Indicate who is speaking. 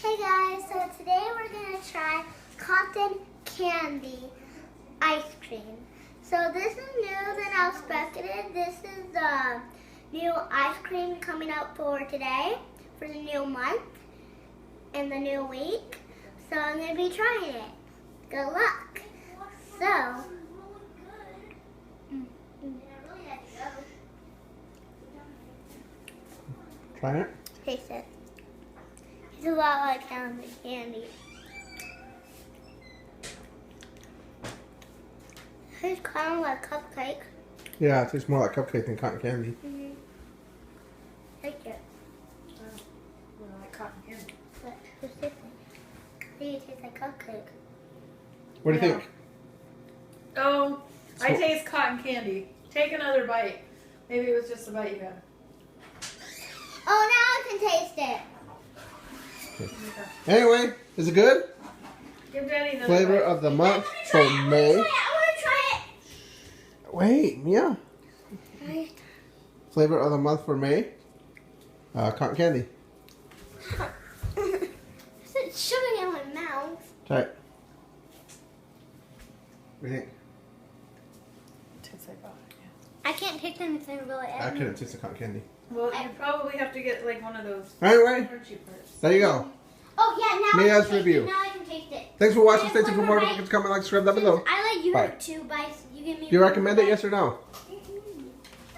Speaker 1: Hey guys, so today we're going to try cotton candy ice cream. So this is new than I expected. This is the new ice cream coming out for today, for the new month and the new week. So I'm going to be trying it. Good luck. So,
Speaker 2: Try it.
Speaker 1: taste it. It's a lot like candy. It's kind of like cupcake.
Speaker 2: Yeah, it tastes more like cupcake than cotton candy.
Speaker 1: Mm-hmm. Take it.
Speaker 3: I like cotton candy.
Speaker 1: But what's different? I think it tastes like cupcake.
Speaker 2: What do you
Speaker 3: Yeah.
Speaker 2: think?
Speaker 3: Oh, I
Speaker 2: So-
Speaker 3: taste cotton candy. Take another bite. Maybe it was just the bite you had.
Speaker 1: Oh, now I can taste it.
Speaker 2: Anyway, is it good?
Speaker 3: Give Daddy another
Speaker 2: Flavor
Speaker 3: bite.
Speaker 2: of the month
Speaker 1: I
Speaker 2: for
Speaker 1: want
Speaker 2: May.
Speaker 1: to try
Speaker 2: Wait, Mia.
Speaker 1: it.
Speaker 2: Flavor of the month for May. Cotton candy.
Speaker 1: It's sugar in my mouth.
Speaker 2: Try it. What do you think?
Speaker 3: Tastes like cotton candy.
Speaker 1: I can't taste anything really.
Speaker 2: I couldn't taste the cotton candy.
Speaker 3: Well, you probably have to get like one of those
Speaker 2: Anyway,
Speaker 3: crunchy parts.
Speaker 2: there you go.
Speaker 1: Oh yeah, now
Speaker 2: Mia's
Speaker 1: I can taste
Speaker 2: review.
Speaker 1: it. Now I can taste it.
Speaker 2: Thanks for watching.
Speaker 1: Can I
Speaker 2: Stay tuned for
Speaker 1: have
Speaker 2: more.
Speaker 1: one
Speaker 2: Don't forget to comment, like, subscribe down below.
Speaker 1: I let you
Speaker 2: Bye.
Speaker 1: have 2 bites. You give me.
Speaker 2: Do you
Speaker 1: one
Speaker 2: recommend it?
Speaker 1: bite.
Speaker 2: Yes or no?